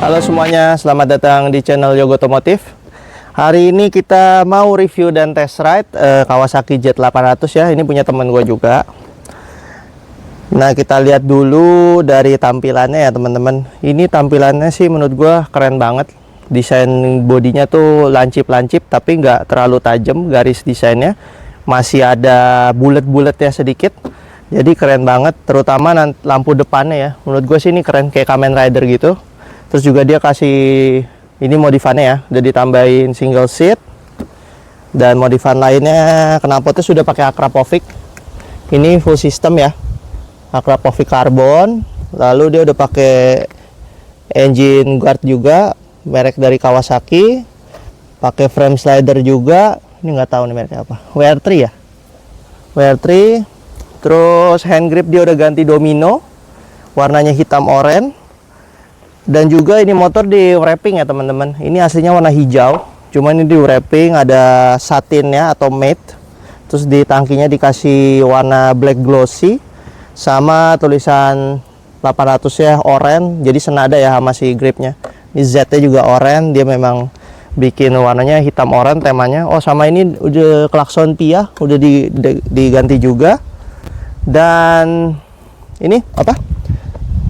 Halo semuanya, selamat datang di channel Yogo Otomotif. Hari ini kita mau review dan test ride Kawasaki Z800 ya. Ini punya teman gue juga. Nah, kita lihat dulu dari tampilannya ya teman-teman. Ini tampilannya sih menurut gue keren banget. Desain bodinya tuh lancip-lancip tapi nggak terlalu tajam garis desainnya. Masih ada bulat-bulatnya sedikit. Jadi keren banget, terutama lampu depannya ya. Menurut gue sih ini keren kayak Kamen Rider gitu. Terus juga dia kasih ini modifannya ya, udah ditambahin single seat. Dan modifan lainnya knalpotnya sudah pakai Akrapovic. Ini full system ya, Akrapovic karbon. Lalu dia udah pakai engine guard juga, merek dari Kawasaki. Pakai frame slider juga. Ini nggak tahu nih mereknya apa. WR3 ya, WR3. Terus hand grip dia udah ganti domino, warnanya hitam oranye. Dan juga ini motor di wrapping ya teman-teman. Ini aslinya warna hijau, cuman ini di wrapping ada satinnya atau matte. Terus di tangkinya dikasih warna black glossy sama tulisan 800 ya oranye. Jadi senada ya sama si gripnya. Ini Z-nya juga oranye, dia memang bikin warnanya hitam oranye temanya. Oh, sama ini udah klakson Pia udah diganti juga. Dan ini apa?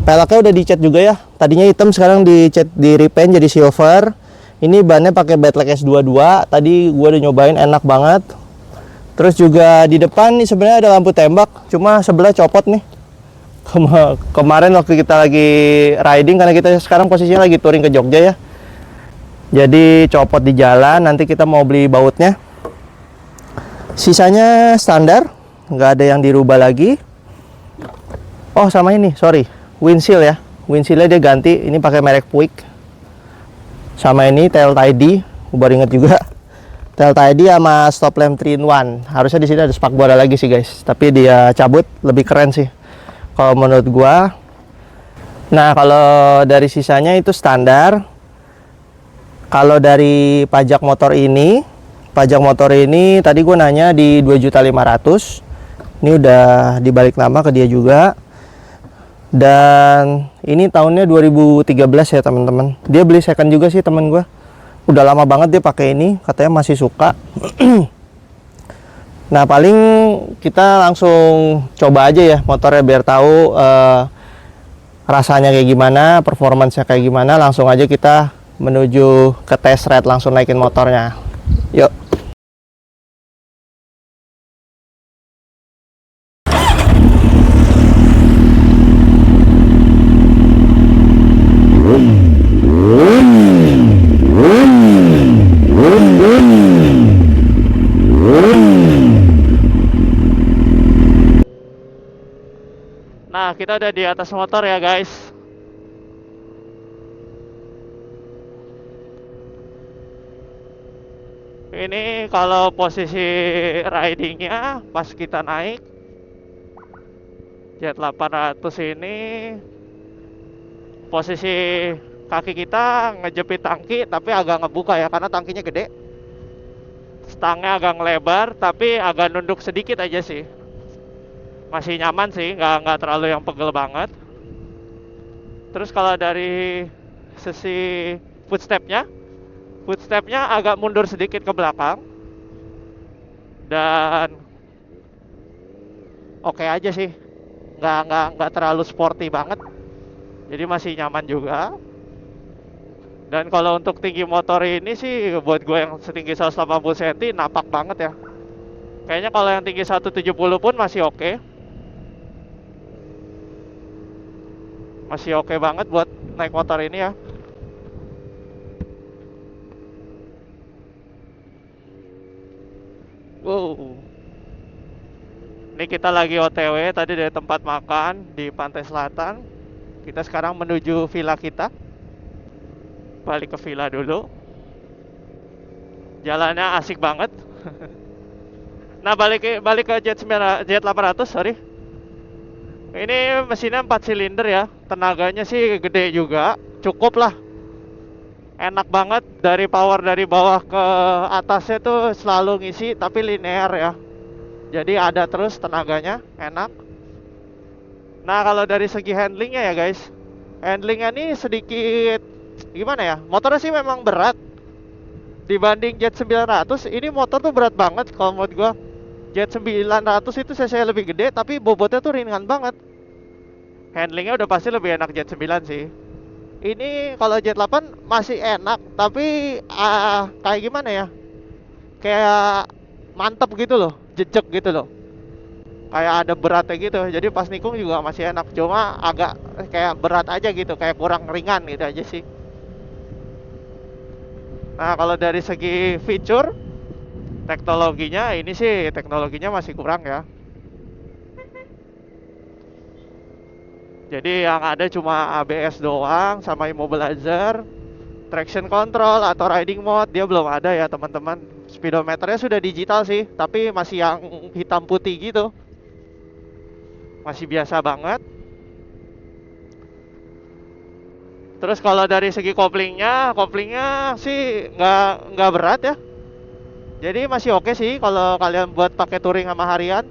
Peleknya udah dicat juga ya. Tadinya hitam, sekarang dicat, di repaint jadi silver. Ini bannya pakai Badlek S22. Tadi gue udah nyobain, enak banget. Terus juga di depan nih sebenarnya ada lampu tembak, cuma sebelah copot nih. Kemarin waktu kita lagi riding, karena kita sekarang posisinya lagi touring ke Jogja ya. Jadi copot di jalan. Nanti kita mau beli bautnya. Sisanya standar, nggak ada yang dirubah lagi. Oh, sama ini, sorry. Windshield ya, windshieldnya dia ganti, ini pakai merek Puig. Sama ini tail tidy, gue baru inget juga. Tail tidy sama stop lamp 3-in-1. Harusnya di sini ada spakbora lagi sih guys, tapi dia cabut, lebih keren sih kalau menurut gua. Nah, kalau dari sisanya itu standar. Kalau dari pajak motor ini tadi gue nanya di 2.500.000. Ini udah dibalik nama ke dia juga. Dan ini tahunnya 2013 ya teman-teman. Dia beli second juga sih temen gue. Udah lama banget dia pakai ini, katanya masih suka. Nah, paling kita langsung coba aja ya motornya biar tahu rasanya kayak gimana, performance-nya kayak gimana. Langsung aja kita menuju ke test ride, langsung naikin motornya. Yuk. Nah, kita udah di atas motor ya guys. Ini kalau posisi ridingnya pas kita naik Z800 ini, posisi kaki kita ngejepit tangki tapi agak ngebuka ya, karena tangkinya gede. Stangnya agak ngelebar tapi agak nunduk sedikit aja sih. Masih nyaman sih, nggak terlalu yang pegel banget. Terus kalau dari sisi footstepnya agak mundur sedikit ke belakang. Dan oke aja sih, nggak terlalu sporty banget. Jadi masih nyaman juga. Dan kalau untuk tinggi motor ini sih, buat gue yang setinggi 180 cm napak banget ya. Kayaknya kalau yang tinggi 170 pun masih oke. Masih oke banget buat naik motor ini ya. Wow. Ini kita lagi OTW tadi dari tempat makan di Pantai Selatan. Kita sekarang menuju villa kita. Balik ke villa dulu. Jalannya asik banget. Nah, balik ke Z800, sorry. Ini mesinnya 4 silinder ya. Tenaganya sih gede juga, cukup lah. Enak banget, dari power dari bawah ke atasnya tuh selalu ngisi, tapi linear ya. Jadi ada terus tenaganya, enak. Nah, kalau dari segi handlingnya ya guys, handlingnya nih sedikit gimana ya, motornya sih memang berat dibanding Jet 900. Ini motor tuh berat banget kalau menurut gua. Jet 900 itu cc lebih gede tapi bobotnya tuh ringan banget. Handlingnya udah pasti lebih enak Jet 9 sih. Ini kalau Jet 8 masih enak, tapi kayak gimana ya? Kayak mantep gitu loh, jejak gitu loh. Kayak ada beratnya gitu. Jadi pas nikung juga masih enak, cuma agak kayak berat aja gitu, kayak kurang ringan gitu aja sih. Nah, kalau dari segi fitur, teknologinya ini sih teknologinya masih kurang ya. Jadi yang ada cuma ABS doang sama immobilizer, traction control atau riding mode dia belum ada ya teman-teman. Speedometernya sudah digital sih, tapi masih yang hitam putih gitu. Masih biasa banget. Terus kalau dari segi koplingnya sih nggak berat ya. Jadi masih oke sih kalau kalian buat pakai touring sama harian.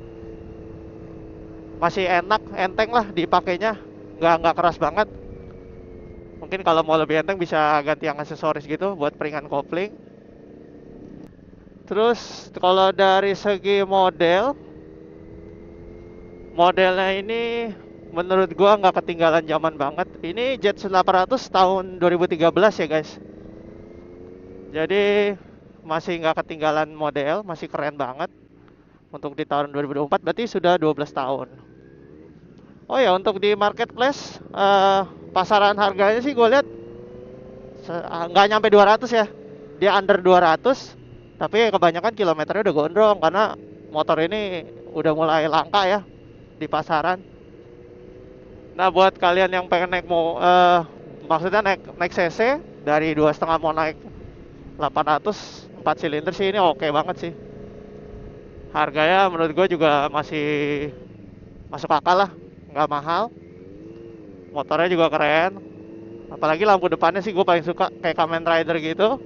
Masih enak, enteng lah dipakainya. Nggak keras banget. Mungkin kalau mau lebih enteng bisa ganti yang aksesoris gitu buat peringan kopling. Terus kalau dari segi modelnya ini menurut gua nggak ketinggalan zaman banget. Ini Jet 800 tahun 2013 ya guys. Jadi masih nggak ketinggalan model, masih keren banget. Untuk di tahun 2024 berarti sudah 12 tahun. Oh ya, untuk di marketplace pasaran harganya sih gue lihat nggak nyampe 200 ya. Dia under 200, tapi kebanyakan kilometernya udah gondrong karena motor ini udah mulai langka ya di pasaran. Nah, buat kalian yang pengen maksudnya naik cc dari 2,5 mau naik 800 4 silinder sih, ini oke banget sih. Harganya menurut gue juga masih masuk akal lah, nggak mahal. Motornya juga keren. Apalagi lampu depannya sih gue paling suka kayak Kamen Rider gitu.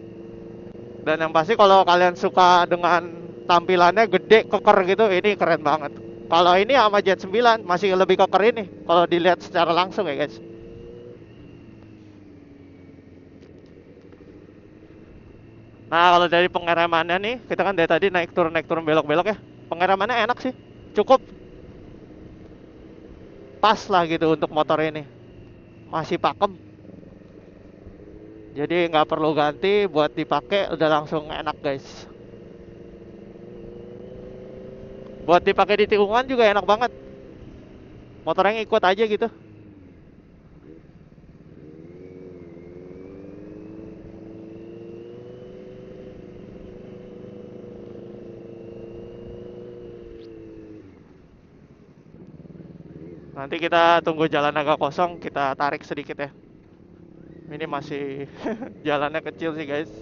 Dan yang pasti kalau kalian suka dengan tampilannya gede, keker gitu, ini keren banget. Kalau ini sama Jet 9 masih lebih keker ini kalau dilihat secara langsung ya guys. Nah, kalau dari pengeremannya nih, kita kan dari tadi naik turun belok-belok ya. Pengeremannya enak sih. Cukup pas lah gitu untuk motor ini. Masih pakem. Jadi nggak perlu ganti, buat dipakai udah langsung enak guys. Buat dipakai di tikungan juga enak banget. Motornya ngikut aja gitu. Nanti kita tunggu jalan agak kosong, kita tarik sedikit ya. Ini masih jalannya kecil sih guys.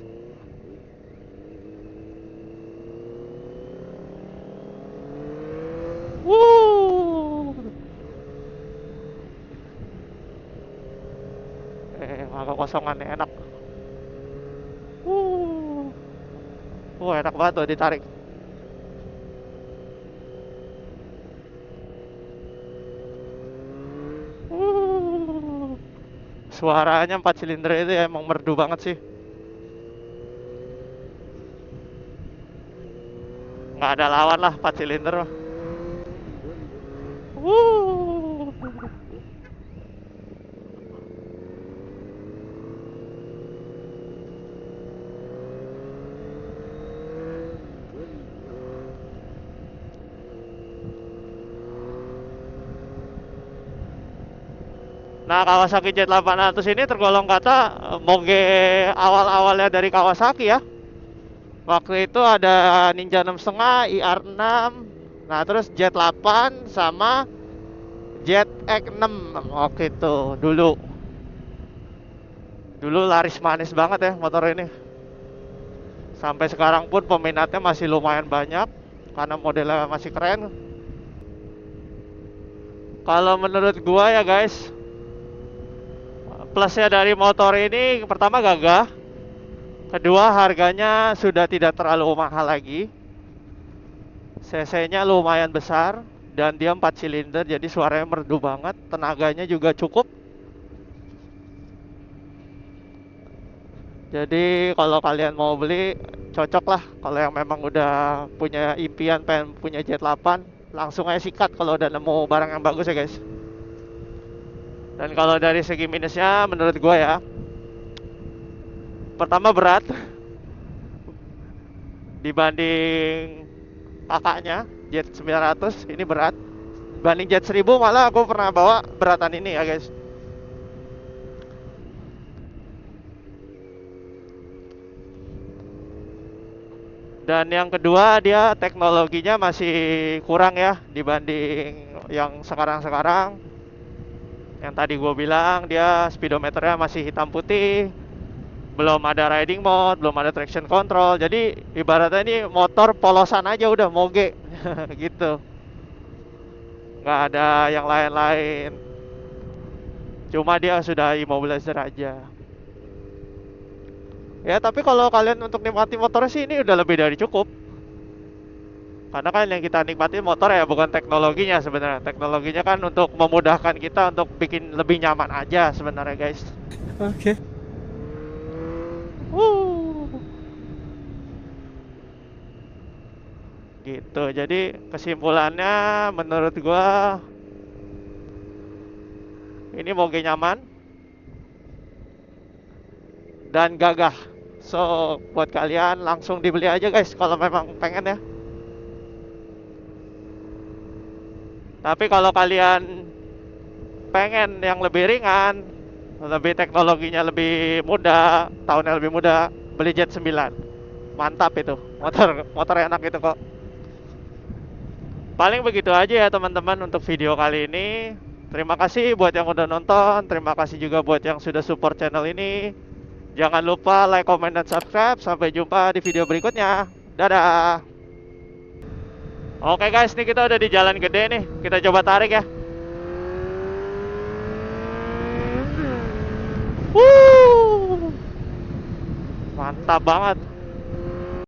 Wuh. Agak kosongan nih, enak. Wuh. Enak banget tuh ditarik. Wuh. Suaranya 4 silinder itu ya emang merdu banget sih. Nggak ada lawan lah 4 silinder. Wuh. Nah, Kawasaki Z800 ini tergolong kata moge awal-awalnya dari Kawasaki ya. Waktu itu ada Ninja 6,5, IR6, nah terus Z8 sama ZX6 waktu itu dulu. Dulu laris manis banget ya motor ini. Sampai sekarang pun peminatnya masih lumayan banyak karena modelnya masih keren. Kalau menurut gua ya guys, plusnya dari motor ini pertama gagah, kedua harganya sudah tidak terlalu mahal lagi, cc-nya lumayan besar, dan dia 4 silinder jadi suaranya merdu banget, tenaganya juga cukup. Jadi kalau kalian mau beli, cocok lah. Kalau yang memang udah punya impian pengen punya Jet 8, langsung aja sikat kalau udah nemu barang yang bagus ya guys. Dan kalau dari segi minusnya menurut gue ya, pertama berat dibanding kakaknya Jet 900, ini berat. Banding Jet 1000 malah aku pernah bawa beratan ini ya guys. Dan yang kedua, dia teknologinya masih kurang ya dibanding yang sekarang-sekarang. Yang tadi gue bilang, dia speedometernya masih hitam putih, belum ada riding mode, belum ada traction control. Jadi ibaratnya ini motor polosan aja udah moge gitu. Nggak ada yang lain-lain. Cuma dia sudah immobilizer aja. Ya tapi kalau kalian untuk nikmati motornya sih ini udah lebih dari cukup. Karena kan yang kita nikmati motor ya bukan teknologinya sebenarnya. Teknologinya kan untuk memudahkan kita untuk bikin lebih nyaman aja sebenarnya guys. Oke. Gitu. Jadi kesimpulannya menurut gua ini moge nyaman dan gagah. So buat kalian langsung dibeli aja guys kalau memang pengen ya. Tapi kalau kalian pengen yang lebih ringan, lebih teknologinya lebih muda, tahunnya lebih muda, beli Jet 9. Mantap itu. Motor enak itu kok. Paling begitu aja ya teman-teman untuk video kali ini. Terima kasih buat yang udah nonton, terima kasih juga buat yang sudah support channel ini. Jangan lupa like, comment, dan subscribe. Sampai jumpa di video berikutnya. Dadah. Oke guys, nih kita udah di jalan gede nih. Kita coba tarik ya. Mantap banget.